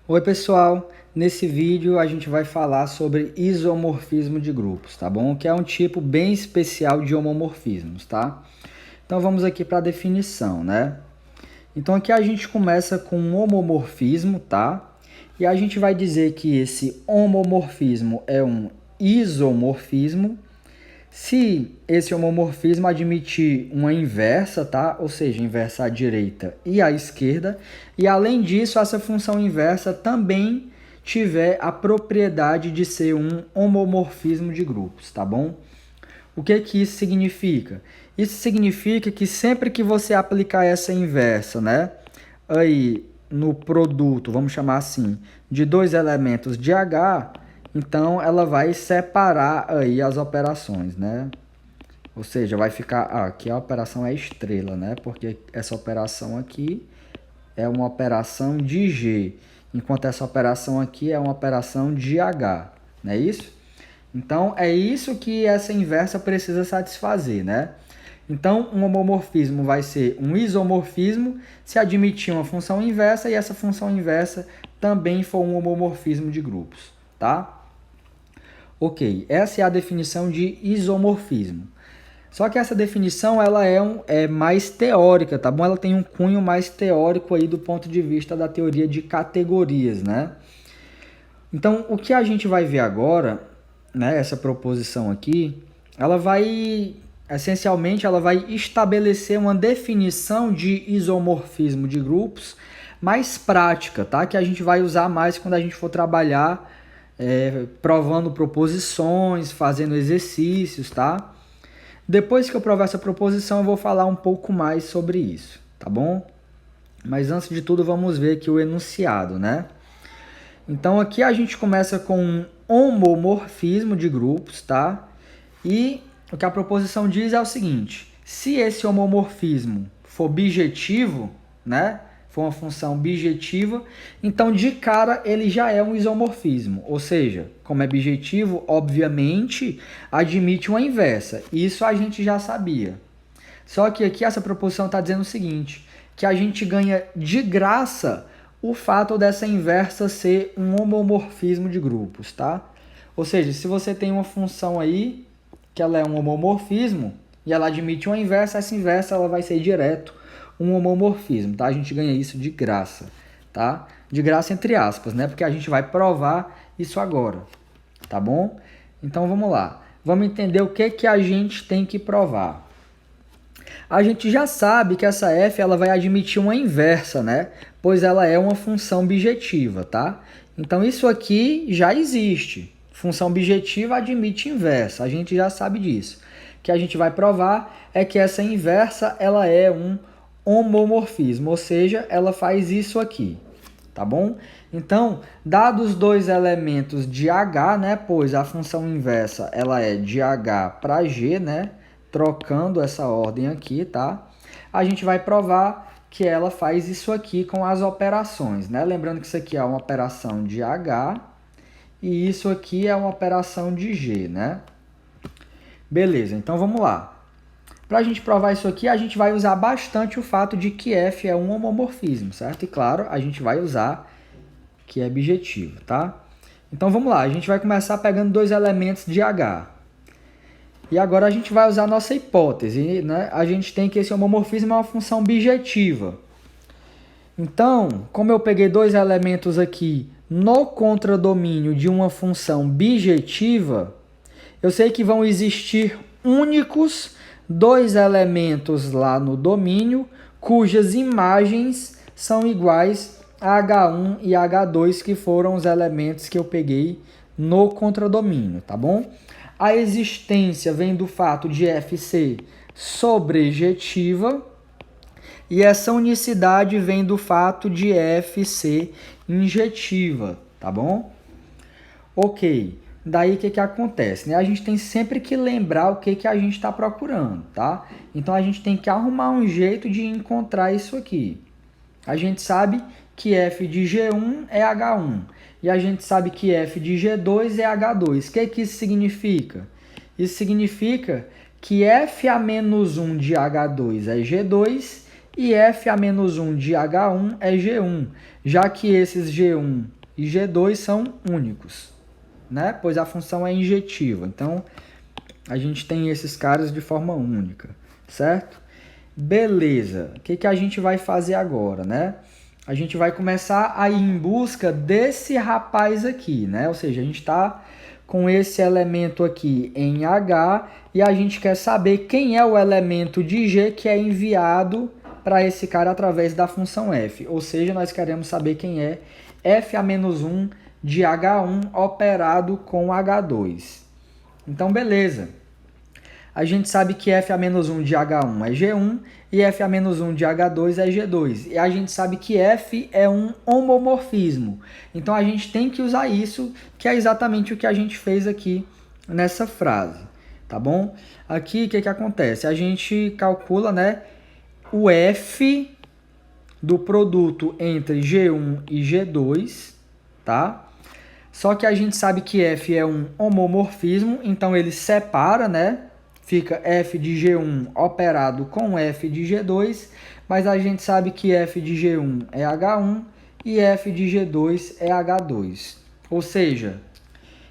Oi pessoal, nesse vídeo a gente vai falar sobre isomorfismo de grupos, tá bom? Que é um tipo bem especial de homomorfismos, tá? Então vamos aqui para a definição, né? Então aqui a gente começa com um homomorfismo, tá? E a gente vai dizer que esse homomorfismo é um isomorfismo se esse homomorfismo admitir uma inversa, tá? Ou seja, inversa à direita e à esquerda, e além disso, essa função inversa também tiver a propriedade de ser um homomorfismo de grupos, tá bom? O que que isso significa? Isso significa que sempre que você aplicar essa inversa, né, aí no produto, vamos chamar assim, de dois elementos de H, então ela vai separar aí as operações, né? Ou seja, vai ficar aqui a operação é estrela, né? Porque essa operação aqui é uma operação de G, enquanto essa operação aqui é uma operação de H, não é isso? Então é isso que essa inversa precisa satisfazer, né? Então, um homomorfismo vai ser um isomorfismo se admitir uma função inversa e essa função inversa também for um homomorfismo de grupos, tá? Ok, essa é a definição de isomorfismo. Só que essa definição ela é mais teórica, tá bom? Ela tem um cunho mais teórico aí do ponto de vista da teoria de categorias, né? Então, o que a gente vai ver agora, né, essa proposição aqui, essencialmente, ela vai estabelecer uma definição de isomorfismo de grupos mais prática, tá? Que a gente vai usar mais quando a gente for trabalhar provando proposições, fazendo exercícios, tá? Depois que eu provar essa proposição, eu vou falar um pouco mais sobre isso, tá bom? Mas antes de tudo, vamos ver aqui o enunciado, né? Então aqui a gente começa com um homomorfismo de grupos, tá? E o que a proposição diz é o seguinte: se esse homomorfismo for bijetivo, né? For uma função bijetiva, então de cara ele já é um isomorfismo. Ou seja, como é bijetivo, obviamente admite uma inversa. Isso a gente já sabia. Só que aqui essa proposição está dizendo o seguinte, que a gente ganha de graça o fato dessa inversa ser um homomorfismo de grupos, tá? Ou seja, se você tem uma função aí, que ela é um homomorfismo, e ela admite uma inversa, essa inversa ela vai ser direto um homomorfismo, tá? A gente ganha isso de graça, tá? De graça entre aspas, né? Porque a gente vai provar isso agora, tá bom? Então vamos lá. Vamos entender o que a gente tem que provar. A gente já sabe que essa f ela vai admitir uma inversa, né? Pois ela é uma função bijetiva, tá? Então isso aqui já existe. Função bijetiva admite inversa, a gente já sabe disso. O que a gente vai provar é que essa inversa ela é um homomorfismo, ou seja, ela faz isso aqui, tá bom? Então, dados dois elementos de H, né? Pois a função inversa ela é de H para G, né? Trocando essa ordem aqui, tá? A gente vai provar que ela faz isso aqui com as operações, né? Lembrando que isso aqui é uma operação de H e isso aqui é uma operação de G, né? Beleza, então vamos lá. Para a gente provar isso aqui, a gente vai usar bastante o fato de que F é um homomorfismo, certo? E claro, a gente vai usar que é bijetivo, tá? Então vamos lá, a gente vai começar pegando dois elementos de H. E agora a gente vai usar a nossa hipótese, né? A gente tem que esse homomorfismo é uma função bijetiva. Então, como eu peguei dois elementos aqui no contradomínio de uma função bijetiva, eu sei que vão existir únicos dois elementos lá no domínio cujas imagens são iguais a H1 e H2, que foram os elementos que eu peguei no contradomínio, tá bom? A existência vem do fato de F ser sobrejetiva e essa unicidade vem do fato de F ser injetiva, tá bom? Ok, daí o que acontece? Né? A gente tem sempre que lembrar o que a gente está procurando, tá? Então a gente tem que arrumar um jeito de encontrar isso aqui. A gente sabe que F de G1 é H1 e a gente sabe que F de G2 é H2. O que isso significa? Isso significa que F a menos 1 de H2 é G2 e F a menos 1 de H1 é G1, já que esses G1 e G2 são únicos, né? Pois a função é injetiva. Então, a gente tem esses caras de forma única, certo? Beleza. O que a gente vai fazer agora, né? A gente vai começar a ir em busca desse rapaz aqui, né? Ou seja, a gente está com esse elemento aqui em H e a gente quer saber quem é o elemento de G que é enviado para esse cara através da função f. Ou seja, nós queremos saber quem é f a menos 1 de H1 operado com H2. Então, beleza. A gente sabe que f a menos 1 de H1 é G1 e f a menos 1 de H2 é G2. E a gente sabe que f é um homomorfismo. Então, a gente tem que usar isso, que é exatamente o que a gente fez aqui nessa frase. Tá bom? Aqui, o que acontece? A gente calcula, né, o f do produto entre G1 e G2, tá? Só que a gente sabe que f é um homomorfismo, então ele separa, né? Fica f de G1 operado com f de G2, mas a gente sabe que f de G1 é H1 e f de G2 é H2. Ou seja,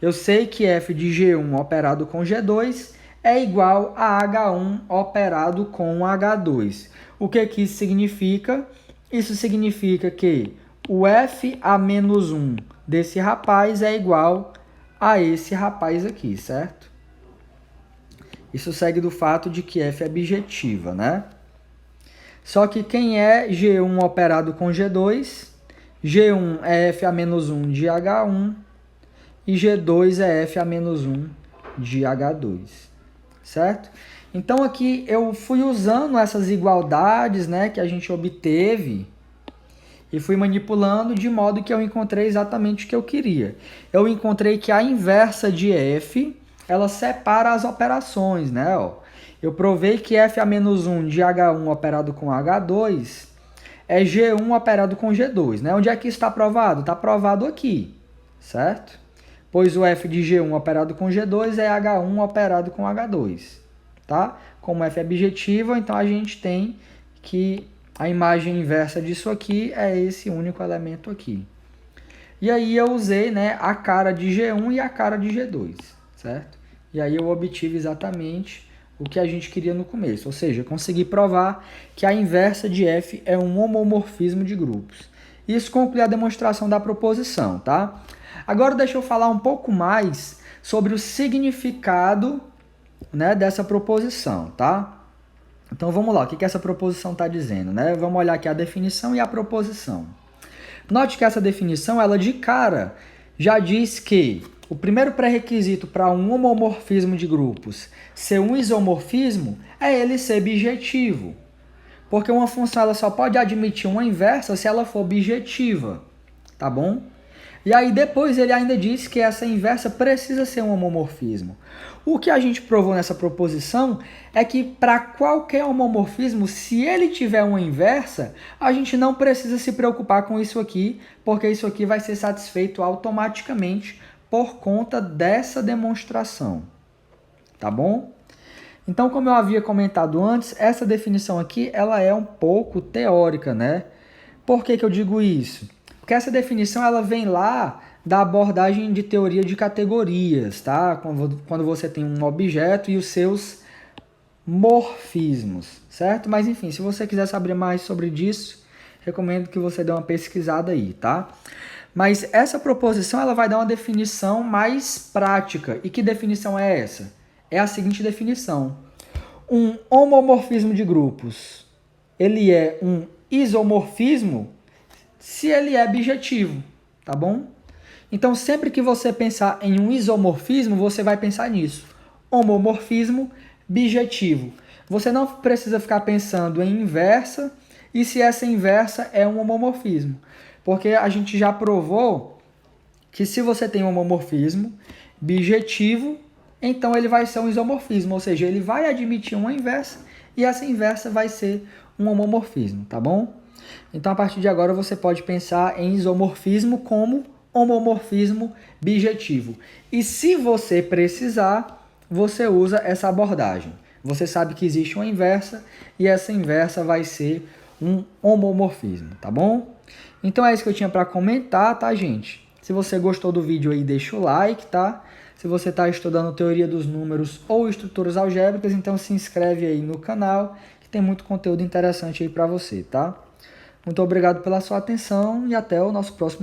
eu sei que f de G1 operado com G2 é igual a H1 operado com H2. O que isso significa? Isso significa que o f a menos 1 desse rapaz é igual a esse rapaz aqui, certo? Isso segue do fato de que f é bijetiva, né? Só que quem é G1 operado com G2? G1 é f a menos 1 de H1 e G2 é f a menos 1 de H2, certo? Então aqui eu fui usando essas igualdades, né, que a gente obteve e fui manipulando de modo que eu encontrei exatamente o que eu queria. Eu encontrei que a inversa de f, ela separa as operações, né? Ó, eu provei que f a menos 1 de H1 operado com H2 é G1 operado com G2, né? Onde é que isso está provado? Está provado aqui, certo? Pois o f de G1 operado com G2 é H1 operado com H2, tá? Como f é bijetiva, então a gente tem que a imagem inversa disso aqui é esse único elemento aqui. E aí eu usei, né, a cara de G1 e a cara de G2, certo? E aí eu obtive exatamente o que a gente queria no começo, ou seja, eu consegui provar que a inversa de f é um homomorfismo de grupos. Isso conclui a demonstração da proposição, tá? Agora deixa eu falar um pouco mais sobre o significado, né, dessa proposição, tá? Então vamos lá, o que essa proposição está dizendo, né? Vamos olhar aqui a definição e a proposição. Note que essa definição, ela de cara, já diz que o primeiro pré-requisito para um homomorfismo de grupos ser um isomorfismo é ele ser bijetivo. Porque uma função ela só pode admitir uma inversa se ela for bijetiva, tá bom? E aí depois ele ainda diz que essa inversa precisa ser um homomorfismo. O que a gente provou nessa proposição é que para qualquer homomorfismo, se ele tiver uma inversa, a gente não precisa se preocupar com isso aqui, porque isso aqui vai ser satisfeito automaticamente por conta dessa demonstração. Tá bom? Então, como eu havia comentado antes, essa definição aqui ela é um pouco teórica, né? Por que eu digo isso? Porque essa definição ela vem lá da abordagem de teoria de categorias, tá? Quando você tem um objeto e os seus morfismos, certo? Mas enfim, se você quiser saber mais sobre isso, recomendo que você dê uma pesquisada aí, tá? Mas essa proposição ela vai dar uma definição mais prática. E que definição é essa? É a seguinte definição. Um homomorfismo de grupos, ele é um isomorfismo se ele é bijetivo, tá bom? Então, sempre que você pensar em um isomorfismo, você vai pensar nisso. Homomorfismo bijetivo. Você não precisa ficar pensando em inversa e se essa inversa é um homomorfismo. Porque a gente já provou que se você tem um homomorfismo bijetivo, então ele vai ser um isomorfismo, ou seja, ele vai admitir uma inversa e essa inversa vai ser um homomorfismo, tá bom? Então, a partir de agora, você pode pensar em isomorfismo como homomorfismo bijetivo. E se você precisar, você usa essa abordagem. Você sabe que existe uma inversa e essa inversa vai ser um homomorfismo, tá bom? Então é isso que eu tinha para comentar, tá, gente? Se você gostou do vídeo aí, deixa o like, tá? Se você está estudando teoria dos números ou estruturas algébricas, então se inscreve aí no canal, que tem muito conteúdo interessante aí para você, tá? Muito obrigado pela sua atenção e até o nosso próximo